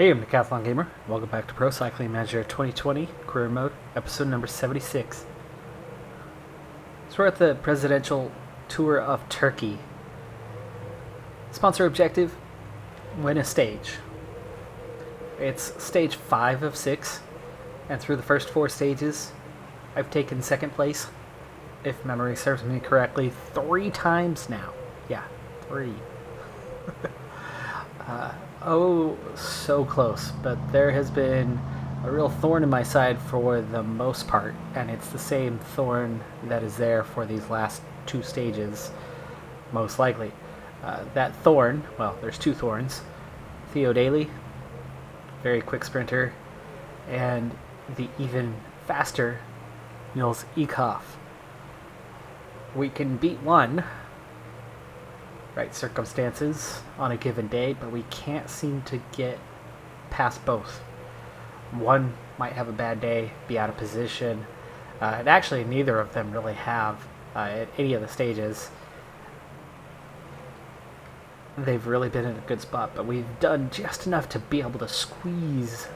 Hey, I'm Decathlon Gamer. Welcome back to Pro Cycling Manager 2020 Career Mode, episode number 76. So we're at the Presidential Tour of Turkey. Sponsor objective, win a stage. It's stage 5 of 6, and through the first 4 stages, I've taken second place, if memory serves me correctly, 3 times now. Yeah, 3. Oh, so close, but there has been a real thorn in my side for the most part, and it's the same thorn that is there for these last 2 stages, most likely. That thorn, well, there's 2 thorns. Theo Daly, very quick sprinter, and the even faster Niels Eekhoff. We can beat one, right circumstances on a given day, but we can't seem to get past both. One might have a bad day, be out of position, and actually neither of them really have at any of the stages. They've really been in a good spot, but we've done just enough to be able to squeeze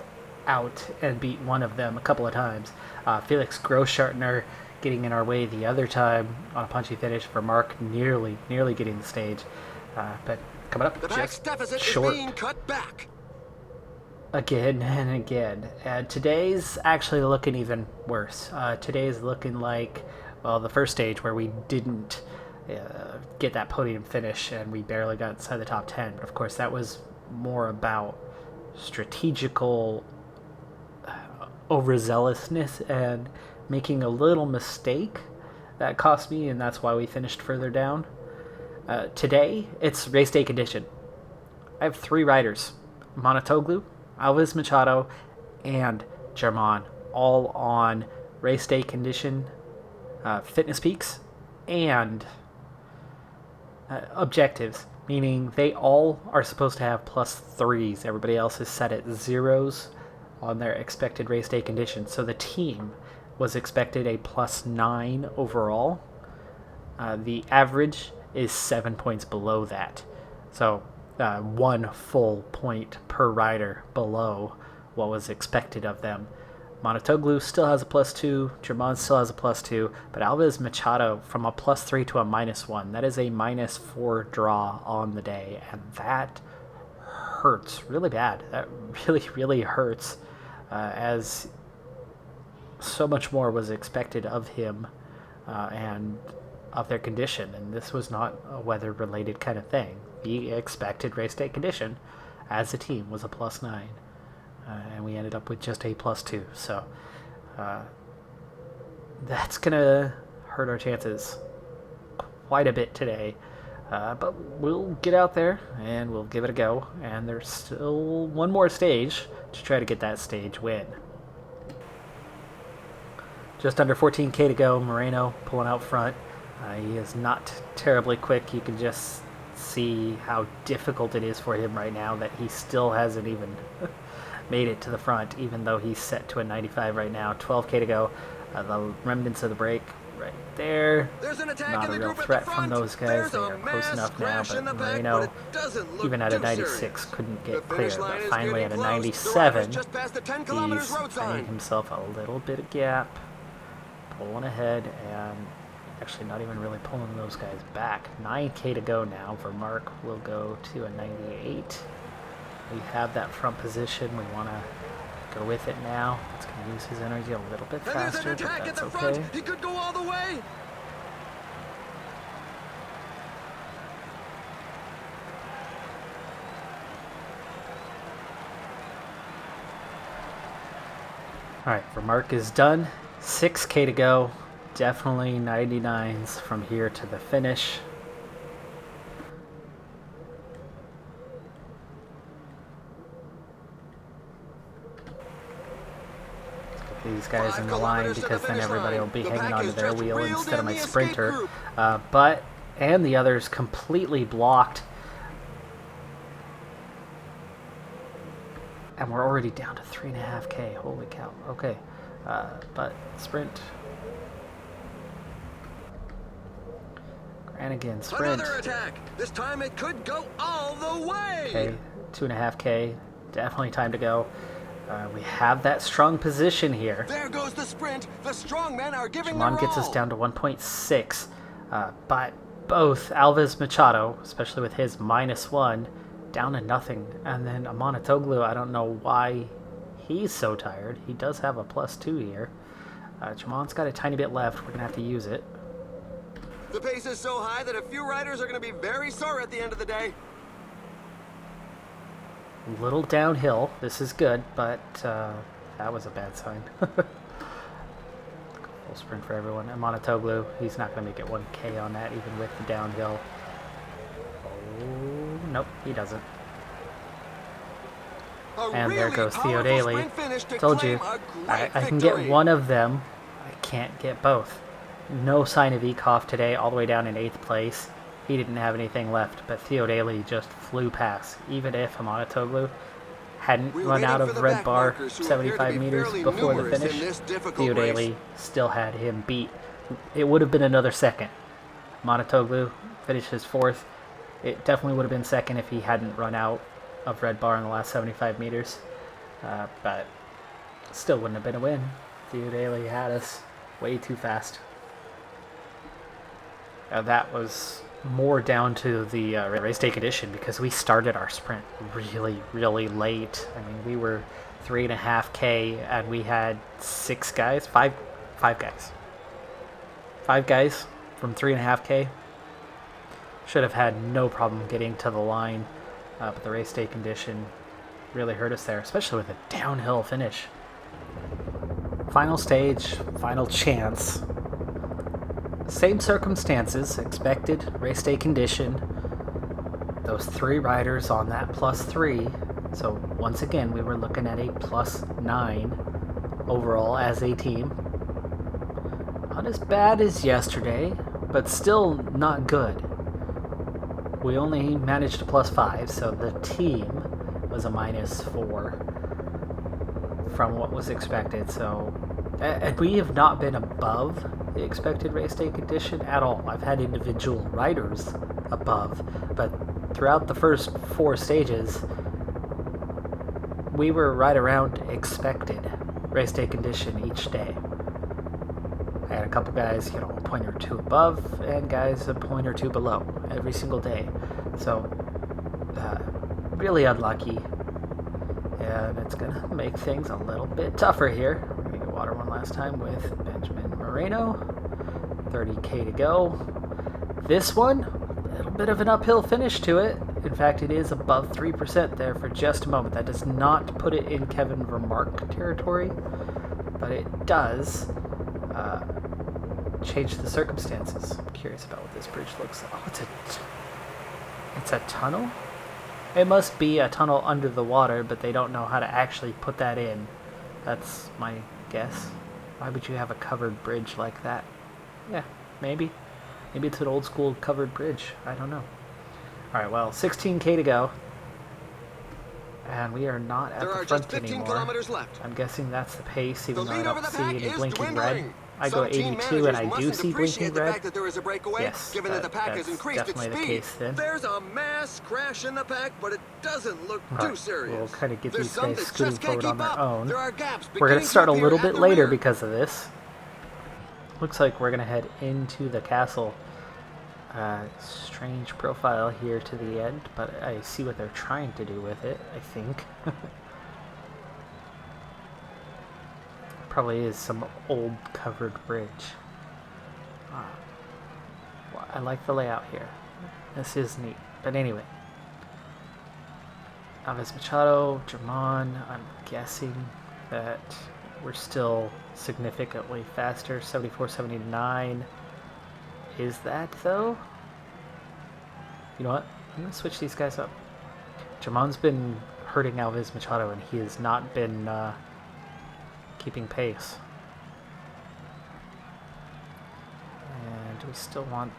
out and beat one of them a couple of times. Felix Großschartner getting in our way the other time on a punchy finish for Mark, nearly getting the stage, but coming up the just deficit short is being cut back again and again. And today's actually looking even worse. Today's looking like, well, the first stage where we didn't get that podium finish and we barely got inside the top 10, but of course that was more about strategical overzealousness and making a little mistake that cost me, and that's why we finished further down. Today, it's race day condition. I have 3 riders, Monotoglu, Alves Machado, and German, all on race day condition, fitness peaks, and objectives, meaning they all are supposed to have +3s. Everybody else is set at 0s on their expected race day condition. So the team was expected a +9 overall. The average is 7 points below that. So 1 full point per rider below what was expected of them. Monotoglu still has a +2, German still has a +2, but Alves Machado from a +3 to a -1. That is a -4 draw on the day, and that hurts really bad. That really hurts, as so much more was expected of him and of their condition, and this was not a weather-related kind of thing. The expected race day condition as a team was a +9, and we ended up with just a +2, so that's gonna hurt our chances quite a bit today, but we'll get out there and we'll give it a go, and there's still one more stage to try to get that stage win. Just under 14k to go. Moreno pulling out front. He is not terribly quick. You can just see how difficult it is for him right now that he still hasn't even made it to the front, even though he's set to a 95 right now. 12k to go. The remnants of the break right there. Not a real threat from those guys. They are close enough now, but Moreno, even at a 96, couldn't get clear. But finally at a 97, he's finding himself a little bit of gap, pulling ahead, and actually not even really pulling those guys back. 9k to go now. Vermark will go to a 98. We have that front position. We want to go with it now. It's going to use his energy a little bit faster, but that's okay. He could go all the way. Alright, Vermark is done. 6k to go. Definitely 99s from here to the finish. Let's get these guys in the line, because then everybody will be hanging onto their wheel instead of my sprinter. And the others completely blocked. And we're already down to 3.5k. Holy cow. Okay. But sprint. And again, sprint. Another attack. This time it could go all the way. Okay, 2.5k definitely time to go. We have that strong position here. There goes the sprint. The strongmen are giving their Jamon gets us all. down to 1.6, but both Alves Machado, especially with his -1, down to nothing. And then Amanatoglu, I don't know why he's so tired. He does have a +2 here. Jamon's got a tiny bit left. We're going to have to use it. The pace is so high that a few riders are going to be very sore at the end of the day. Little downhill. This is good, but that was a bad sign. Full sprint for everyone. Amanatoglu, he's not going to make it 1K on that, even with the downhill. Oh, nope, he doesn't. And there goes Theo Daly. Told you, I can get one of them. I can't get both. No sign of Ekoff today, all the way down in 8th place. He didn't have anything left, but Theo Daly just flew past. Even if Amanatoglu hadn't run out of red bar 75 meters before the finish, Theo Daly still had him beat. It would have been another second. Amanatoglu finishes 4th. It definitely would have been second if he hadn't run out of red bar in the last 75 meters. But still wouldn't have been a win. Theo Daly had us way too fast. That was more down to the race day condition because we started our sprint really, really late. I mean, we were 3.5K and we had five guys. 5 guys from 3.5K. Should have had no problem getting to the line, but the race day condition really hurt us there, especially with a downhill finish. Final stage, final chance. Same circumstances, expected race day condition. Those 3 riders on that +3. So once again, we were looking at a +9 overall as a team. Not as bad as yesterday, but still not good. We only managed a +5, so the team was a -4 from what was expected. So, and we have not been above the expected race day condition at all. I've had individual riders above, but throughout the first 4 stages, we were right around expected race day condition each day. I had a couple guys, a point or 2 above, and guys a point or 2 below every single day. So, really unlucky. And it's going to make things a little bit tougher here. We're going to get water one last time with Benjamin Moreno. 30K to go. This one, a little bit of an uphill finish to it. In fact, it is above 3% there for just a moment. That does not put it in Kevin Vermark territory, but it does change the circumstances. I'm curious about what this bridge looks like. Oh, it's a tunnel? It must be a tunnel under the water, but they don't know how to actually put that in. That's my guess. Why would you have a covered bridge like that? Yeah, maybe. Maybe it's an old school covered bridge. I don't know. Alright, well, 16K to go. And we are not at the front anymore. Kilometers left. I'm guessing that's the pace, even though I don't see any blinking dwindling. red. I go 82 and I do see blinking red. That there is a breakaway, Yes, given that the pack has increased its definitely the speed. case then. There's a mass crash in the pack, but it doesn't look too serious. We'll kind of get There's these some guys that scooting just can't forward on keep their up. own. There are gaps We're going to start a beginning little appear bit at the later rear. because of this. Looks like we're going to head into the castle. Strange profile here to the end, but I see what they're trying to do with it, I think. Probably is some old covered bridge. Well, I like the layout here. This is neat. But anyway. Alves Machado, German, I'm guessing that we're still significantly faster. 74-79. Is that though? You know what? I'm going to switch these guys up. Jamon's been hurting Alves Machado and he has not been keeping pace. And do we still want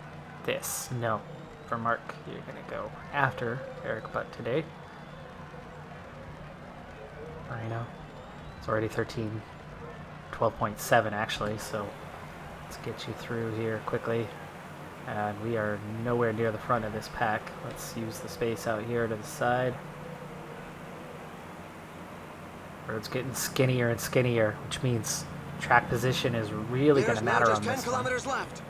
this? No. For Mark, you're going to go after Eric Butt today. Moreno. It's already 13. 12.7 actually, so let's get you through here quickly. And we are nowhere near the front of this pack. Let's use the space out here to the side. Road's getting skinnier and skinnier, which means track position is really going to matter on this 10 one. kilometers left.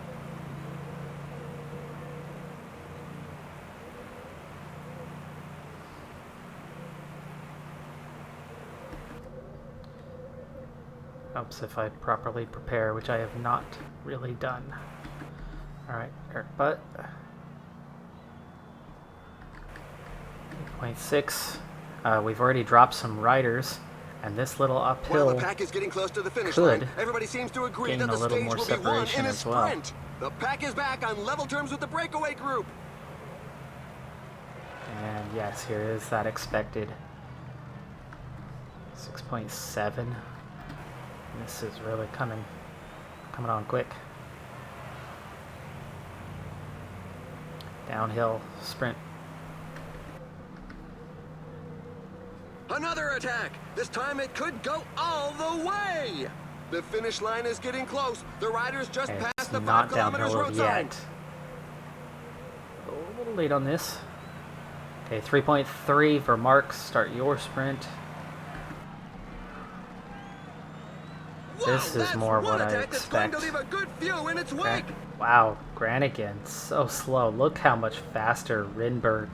Helps if I properly prepare, which I have not really done. Alright, Eric Butt. 8.6. We've already dropped some riders, and this little uphill While the pack is getting close to the finish line, everybody seems to agree gain that a the little stage more will be won separation in a as well. sprint. The pack is back on level terms with the breakaway group. And yes, here is that expected 6.7. This is really coming on quick. Downhill sprint. Another attack. This time it could go all the way. The finish line is getting close. The riders just And passed it's the 5 not kilometers downhill road sign. yet. A little late on this. Okay, 3.3 for Mark. Start your sprint. This is more what I expect. Going to leave a good view in its wake. Wow, Granigan, so slow. Look how much faster Rinberg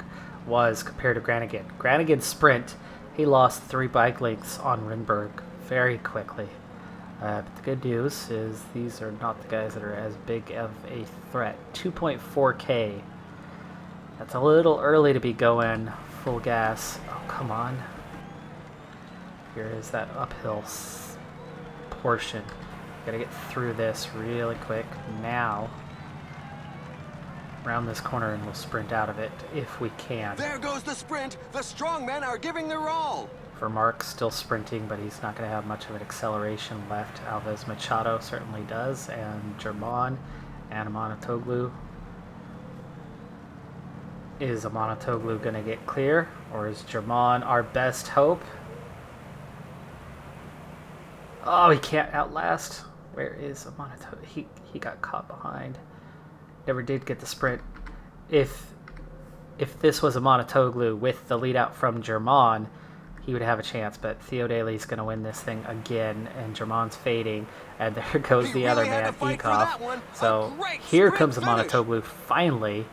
was compared to Granigan. Granigan's sprint, he lost 3 bike lengths on Rinberg very quickly. But the good news is these are not the guys that are as big of a threat. 2.4K. That's a little early to be going full gas. Oh, come on. Here is that uphill portion. Gotta get through this really quick now. Round this corner and we'll sprint out of it if we can. There goes the sprint. The strong men are giving their all. For Mark, still sprinting, but he's not going to have much of an acceleration left. Alves Machado certainly does, and German and Amanatoglu. Is Amanatoglu going to get clear, or is German our best hope? Oh, he can't outlast. Where is Amanatoglu? He got caught behind. Never did get the sprint. If this was Amanatoglu with the lead out from German, he would have a chance, but Theo Daly's going to win this thing again, and German's fading, and there goes the other man, Ekoff. So here comes Amanatoglu finally.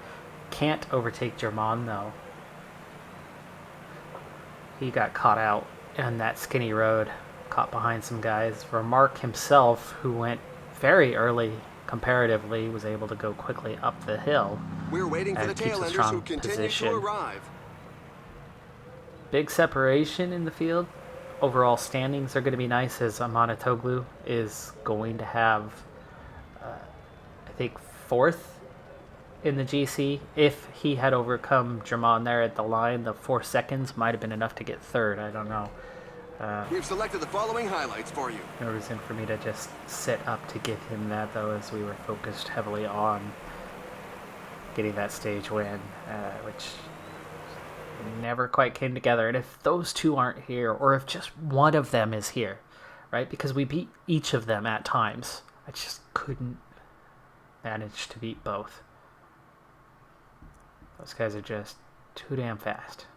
Can't overtake German, though. He got caught out on that skinny road, caught behind some guys. Remark himself, who went very early comparatively, was able to go quickly up the hill. We're waiting for the tailenders who continue to arrive. Big separation in the field. Overall standings are going to be nice, as Amanatoglu is going to have, I think, 4th in the GC. If he had overcome German there at the line, the 4 seconds might have been enough to get 3rd. I don't know. We've selected the following highlights for you. No reason for me to just sit up to give him that, though, as we were focused heavily on getting that stage win, which never quite came together. And if those two aren't here, or if just one of them is here, right? Because we beat each of them at times. I just couldn't manage to beat both. Those guys are just too damn fast.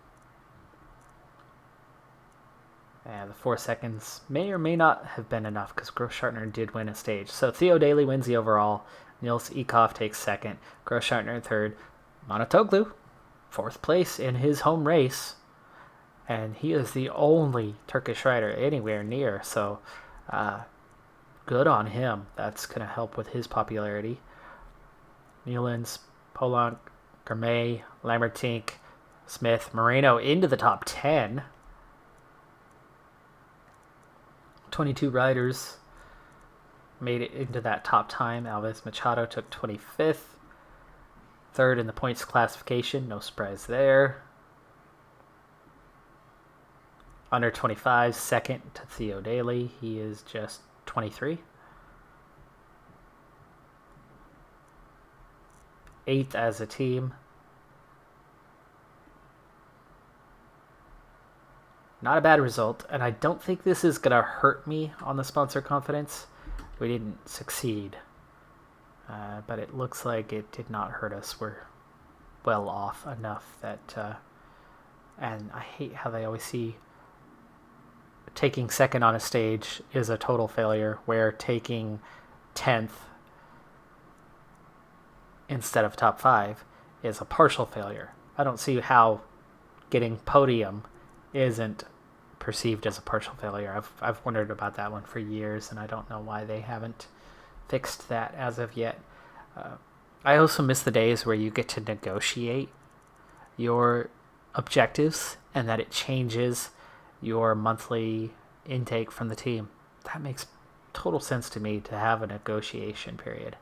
And the 4 seconds may or may not have been enough, because Grossschartner did win a stage. So Theo Daly wins the overall. Nils Ekoff takes 2nd. Grossschartner 3rd. Amanatoglu 4th place in his home race. And he is the only Turkish rider anywhere near. So good on him. That's going to help with his popularity. Newlands, Polanc, Gourmet, Lamertink, Smith, Moreno into the top 10. 22 riders made it into that top time. Alves Machado took 25th. 3rd in the points classification. No surprise there. Under 25, 2nd to Theo Daly. He is just 23. 8th as a team. Not a bad result, and I don't think this is going to hurt me on the sponsor confidence. We didn't succeed, but it looks like it did not hurt us. We're well off enough that, and I hate how they always see taking second on a stage is a total failure, where taking 10th instead of top 5 is a partial failure. I don't see how getting podium isn't perceived as a partial failure. I've wondered about that one for years, and I don't know why they haven't fixed that as of yet. I also miss the days where you get to negotiate your objectives and that it changes your monthly intake from the team. That makes total sense to me, to have a negotiation period,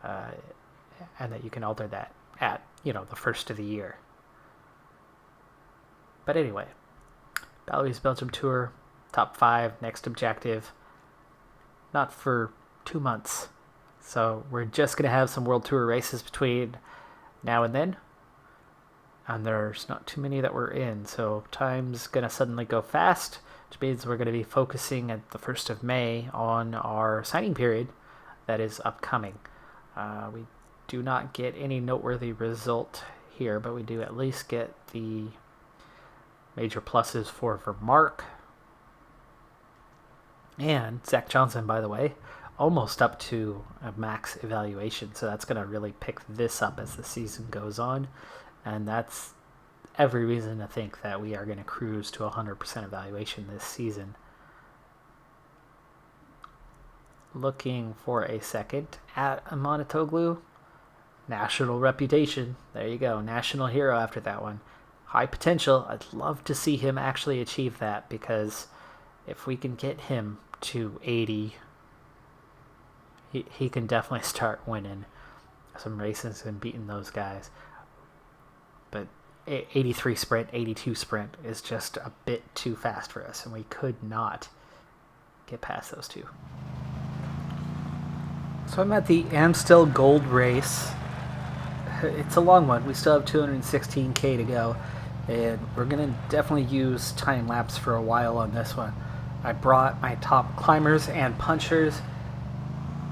and that you can alter that at the first of the year. But anyway, Valerie's Belgium Tour, top 5, next objective, not for 2 months. So we're just going to have some World Tour races between now and then. And there's not too many that we're in, so time's going to suddenly go fast, which means we're going to be focusing at the 1st of May on our signing period that is upcoming. We do not get any noteworthy result here, but we do at least get the major pluses for Vermark. And Zach Johnson, by the way, almost up to a max evaluation, so that's going to really pick this up as the season goes on. And that's every reason to think that we are going to cruise to 100% evaluation this season. Looking for a second at Amanatoglu. National reputation. There you go. National hero after that one. High potential. I'd love to see him actually achieve that, because if we can get him to 80, he can definitely start winning some races and beating those guys. But 83 sprint, 82 sprint is just a bit too fast for us, and we could not get past those two. So I'm at the Amstel Gold Race. It's a long one. We still have 216k to go, and we're going to definitely use time lapse for a while on this one. I brought my top climbers and punchers.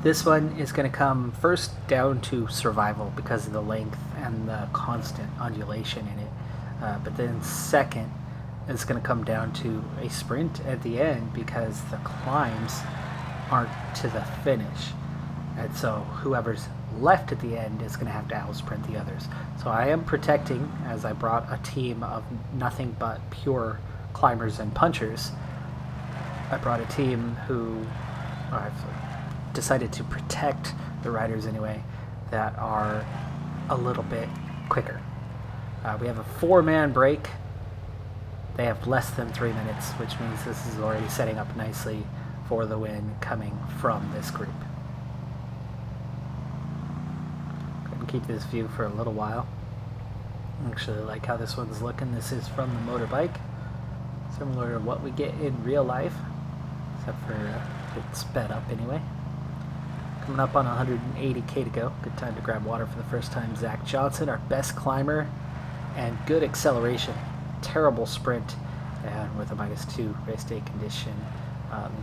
This one is going to come first down to survival because of the length and the constant undulation in it. But then second, it's going to come down to a sprint at the end because the climbs aren't to the finish. And so whoever's left at the end is going to have to out-sprint the others. So I am protecting, as I brought a team of nothing but pure climbers and punchers. I brought a team who... I've decided to protect the riders anyway that are a little bit quicker. We have a 4-man break. They have less than 3 minutes, which means this is already setting up nicely for the win coming from this group. Go ahead and keep this view for a little while. I actually like how this one's looking. This is from the motorbike, similar to what we get in real life, except for it's sped up anyway. Coming up on 180k to go. Good time to grab water for the first time. Zach Johnson, our best climber, and good acceleration. Terrible sprint, and with a -2 race day condition.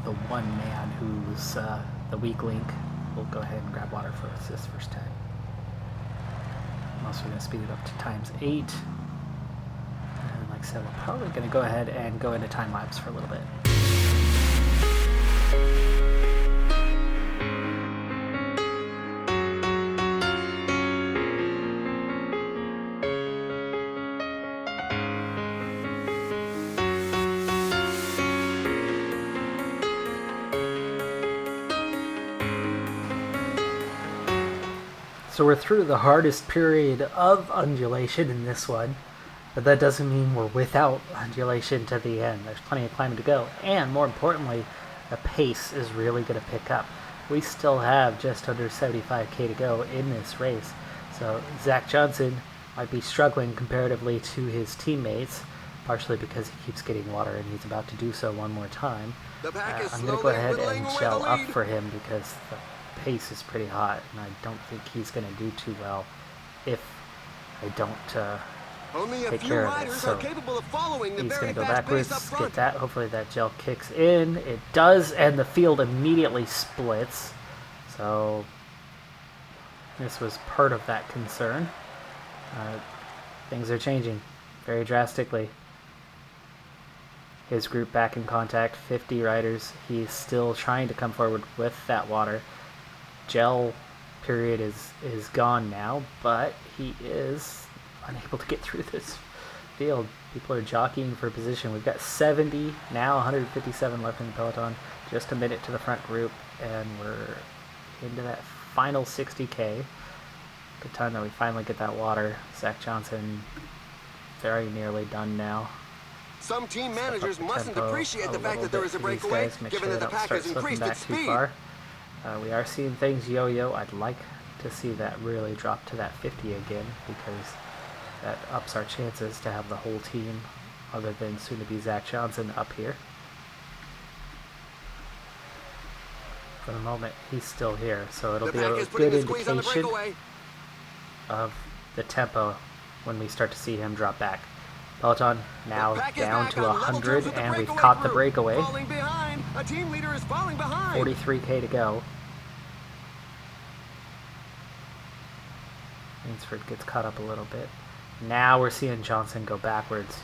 The one man who's the weak link will go ahead and grab water for us this first time. I'm also going to speed it up to ×8. And like I said, we're probably going to go ahead and go into time lapse for a little bit. So we're through the hardest period of undulation in this one, but that doesn't mean we're without undulation to the end. There's plenty of climbing to go, and more importantly, the pace is really going to pick up. We still have just under 75k to go in this race, so Zach Johnson might be struggling comparatively to his teammates, partially because he keeps getting water and he's about to do so one more time. I'm going to go ahead and gel up for him because the pace is pretty hot, and I don't think he's going to do too well if I don't take care of it. So he's going to go backwards, get that. Hopefully that gel kicks in. It does, and the field immediately splits. So this was part of that concern. Things are changing very drastically. his group back in contact. 50 riders. He's still trying to come forward with that water. Gel period is gone now, but he is unable to get through this field. People are jockeying for position. We've got 70 now, 157 left in the peloton. Just a minute to the front group, and we're into that final 60K. Good time that we finally get that water. Zach Johnson very nearly done now. Some team managers mustn't appreciate the fact that there is a breakaway, breakaway, given that the pack has increased its speed. We are seeing things yo-yo. I'd like to see that really drop to that 50 again, because that ups our chances to have the whole team, other than soon-to-be Zach Johnson, up here. For the moment, he's still here, so it'll be a good indication of the tempo when we start to see him drop back. Peloton now down to 100, and we've caught the breakaway. 43K to go. Rainsford gets caught up a little bit. Now we're seeing Johnson go backwards.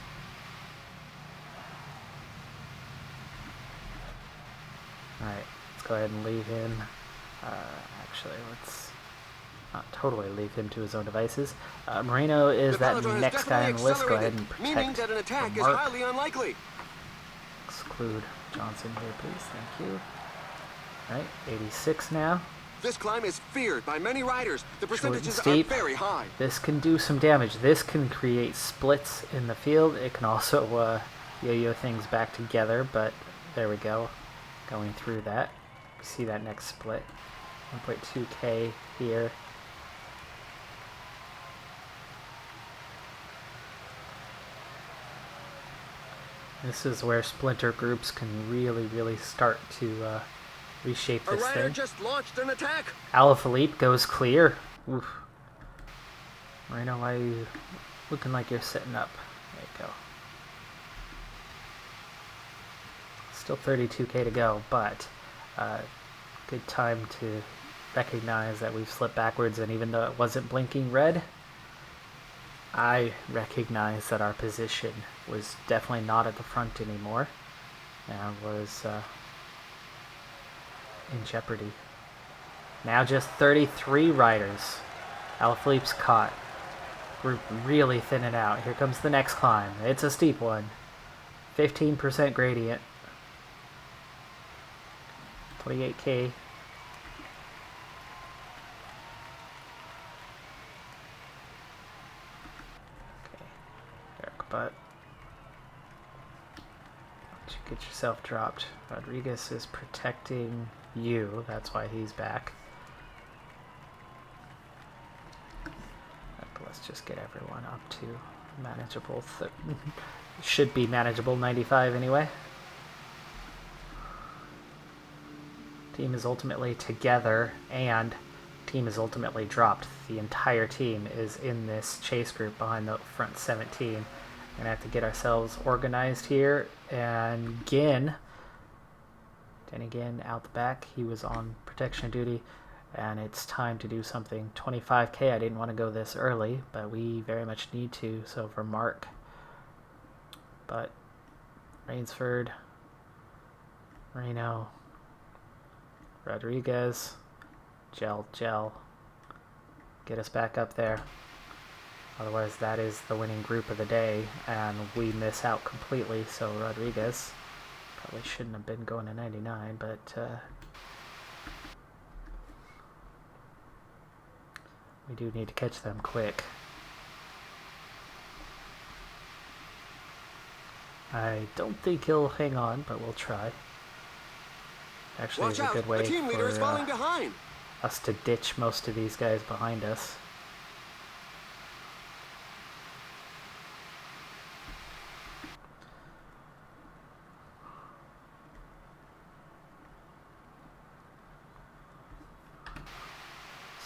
Alright, let's go ahead and leave him. Actually, let's not totally leave him to his own devices. Moreno is that next guy on the list. Go ahead and protect that an attack the is mark. highly unlikely. Exclude Johnson here, please. Thank you. Alright, 86 now. This climb is feared by many riders. The percentages are very high. This can do some damage. This can create splits in the field. It can also yo-yo things back together, but there we go. Going through that. See that next split. 1.2K here. This is where splinter groups can really start to reshape this thing. A rider thing. just launched an attack. Alaphilippe goes clear. Oof. Moreno, why are you looking like you're sitting up? There you go. Still 32K to go, but good time to recognize that we've slipped backwards, and even though it wasn't blinking red, I recognize that our position was definitely not at the front anymore and was in jeopardy. Now just 33 riders. Alaphilippe's caught. Group really thinning out. Here comes the next climb. It's a steep one. 15% gradient. 28K. But you get yourself dropped. Rodriguez is protecting you. That's why he's back. But let's just get everyone up to manageable. Should be manageable 95 anyway. Team is ultimately together, and team is ultimately dropped. The entire team is in this chase group behind the front 17. Gonna have to get ourselves organized here. And Denny out the back. He was on protection duty, and it's time to do something. 25K. I didn't want to go this early, but we very much need to. So for Mark, but Rainsford, Moreno, Rodriguez, Gel, get us back up there. Otherwise, that is the winning group of the day, and we miss out completely. So Rodriguez probably shouldn't have been going to 99, but we do need to catch them quick. I don't think he'll hang on, but we'll try. Actually, it's a good way for us to ditch most of these guys behind us.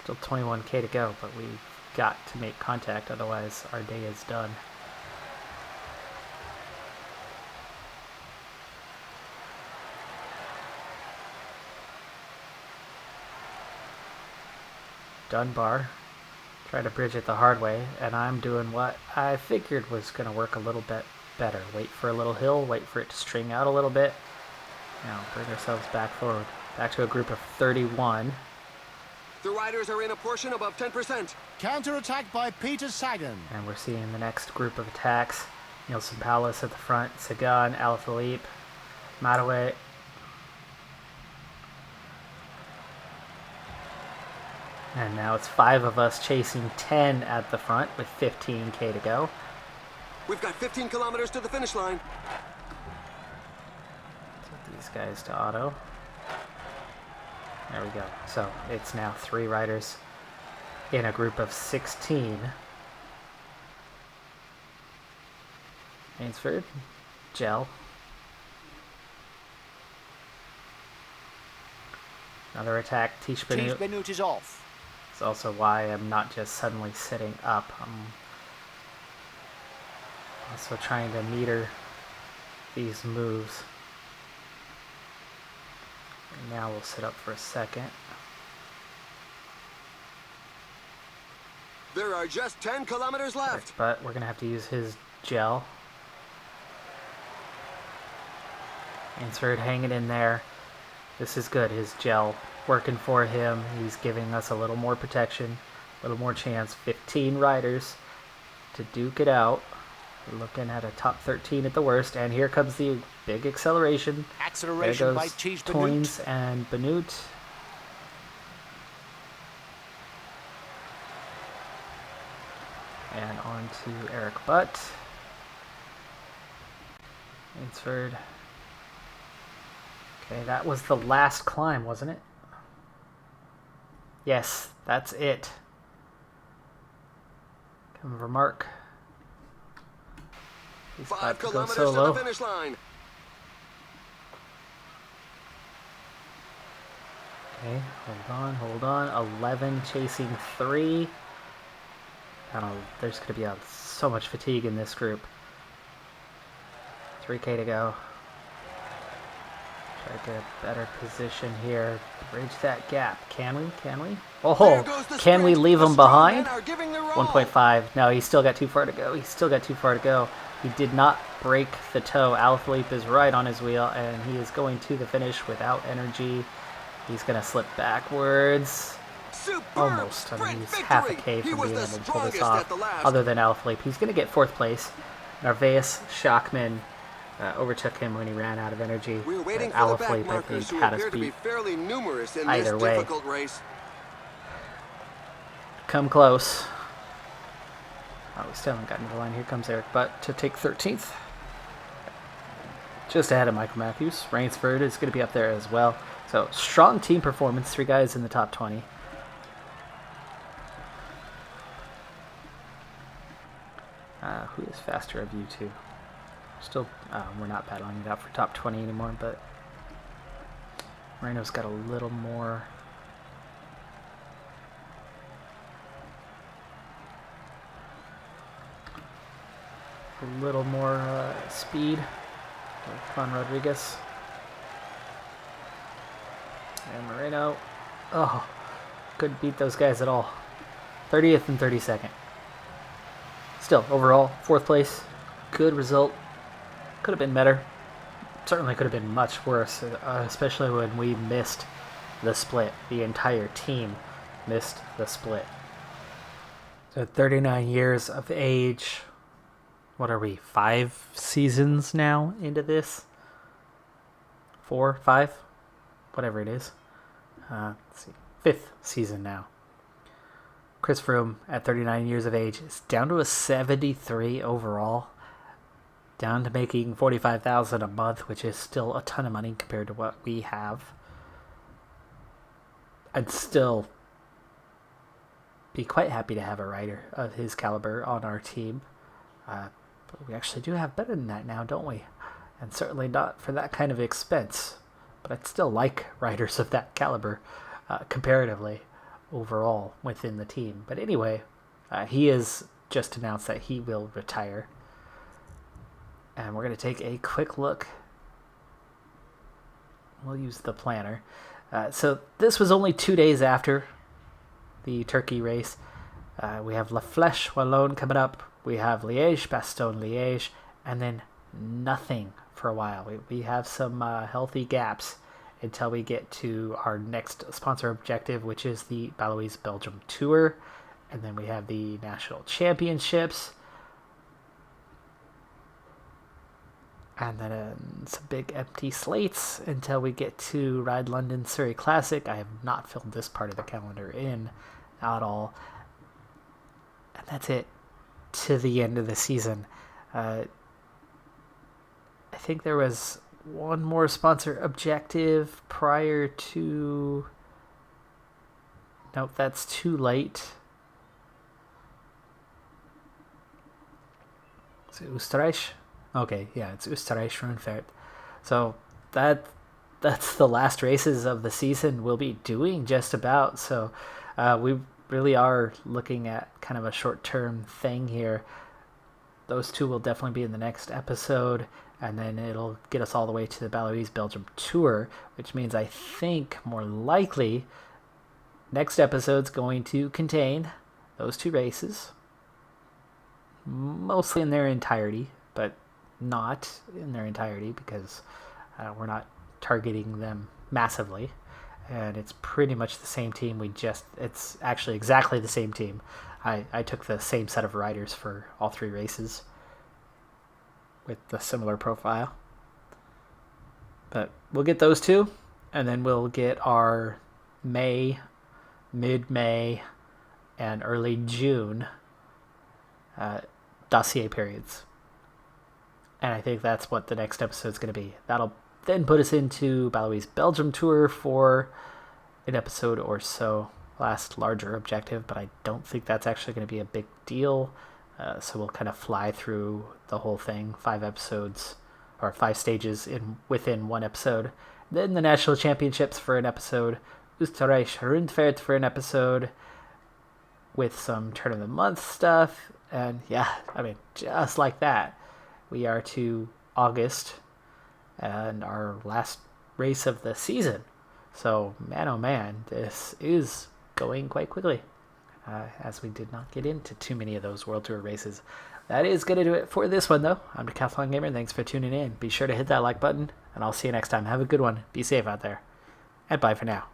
Still 21K to go, but we've got to make contact, otherwise our day is done. Dunbar, try to bridge it the hard way, and I'm doing what I figured was going to work a little bit better. Wait for a little hill, wait for it to string out a little bit. Now bring ourselves back forward. Back to a group of 31. The riders are in a portion above 10%. Counter-attack by Peter Sagan. And we're seeing the next group of attacks. Nielsen Paulus at the front, Sagan, Alaphilippe, Mataway. And now it's 5 of us chasing 10 at the front with 15k to go. We've got 15 kilometers to the finish line. Set these guys to auto. There we go. So it's now 3 riders in a group of 16. Ainsford, Gel. Another attack, Tish Benoot. Benoot is off. It's also why I'm not just suddenly sitting up. I'm also trying to meter these moves. And now we'll sit up for a second. There are just 10 kilometers left. But we're going to have to use his gel. Insert hanging in there. This is good. His gel working for him. He's giving us a little more protection, a little more chance. 15 riders to duke it out. We're looking at a top 13 at the worst. And here comes the big acceleration. Acceleration there by goes Tish Toynes Benoot. and Benoot. And on to Eric Butt. Ainsford. Okay, that was the last climb, wasn't it? Yes, that's it. Come over, Mark. He's 5 about to go kilometers to the solo. finish line. Okay, hold on. 11 chasing 3. Oh, there's going to be so much fatigue in this group. 3k to go. Try to get a better position here. Bridge that gap. Can we? Oh, can we leave him behind? 1.5. No, he's still got too far to go. He did not break the toe. Alaphilippe is right on his wheel, and he is going to the finish without energy. He's going to slip backwards. Almost. I mean, he's half a K from being able to pull this off. Other than Alaphilippe, he's going to get 4th place. Narvaez Schachmann overtook him when he ran out of energy. We're waiting for the back Alaphilippe, I markers think, who had appear us to be beat. fairly numerous in Either this way. difficult race. Come close. Oh, we still haven't gotten to the line. Here comes Eric Butt to take 13th. Just ahead of Michael Matthews. Rainsford is going to be up there as well. So, strong team performance. 3 guys in the top 20. Who is faster of you two? Still, we're not battling it out for top 20 anymore, but Moreno's got a little more. Speed. Juan Rodriguez. And Moreno. Oh, couldn't beat those guys at all. 30th and 32nd. Still, overall, 4th place. Good result. Could have been better. Certainly could have been much worse, especially when we missed the split. The entire team missed the split. So 39 years of age. What are we, 5 seasons now into this? 4, 5? Whatever it is. Let's see. 5th season now. Chris Froome, at 39 years of age, is down to a 73 overall. Down to making $45,000 a month, which is still a ton of money compared to what we have. I'd still be quite happy to have a rider of his caliber on our team. But we actually do have better than that now, don't we? And certainly not for that kind of expense. But I'd still like riders of that caliber comparatively overall within the team. But anyway, he has just announced that he will retire. And we're going to take a quick look. We'll use the planner. So this was only 2 days after the Turkey race. We have La Flèche Wallonne coming up. We have Liège, Bastogne-Liège, and then nothing for a while. We have some healthy gaps until we get to our next sponsor objective, which is the Baloise Belgium Tour. And then we have the National Championships. And then some big empty slates until we get to Ride London Surrey Classic. I have not filled this part of the calendar in at all. And that's it to the end of the season. I think there was one more sponsor objective prior to... Nope, that's too late. Is it Österreich? Okay, yeah, it's Österreich-Rundfahrt. So that's the last races of the season we'll be doing just about. So we really are looking at kind of a short-term thing here. Those two will definitely be in the next episode, and then it'll get us all the way to the Baloise Belgium Tour, which means I think more likely next episode's going to contain those two races, mostly in their entirety, but not in their entirety because we're not targeting them massively, and it's pretty much the same team. It's actually exactly the same team. I took the same set of riders for all three races with the similar profile, but we'll get those two, and then we'll get our May, mid-May, and early June dossier periods. And I think that's what the next episode is going to be. That'll then put us into Baloise Belgium Tour for an episode or so. Last larger objective, but I don't think that's actually going to be a big deal. So we'll kind of fly through the whole thing, 5 episodes, or 5 stages within one episode. Then the National Championships for an episode. Österreich-Rundfahrt for an episode. With some Turn of the Month stuff. And yeah, I mean, just like that. We are to August and our last race of the season. So, man, oh man, this is going quite quickly, as we did not get into too many of those World Tour races. That is going to do it for this one, though. I'm Decathlon Gamer. Thanks for tuning in. Be sure to hit that like button, and I'll see you next time. Have a good one. Be safe out there, and bye for now.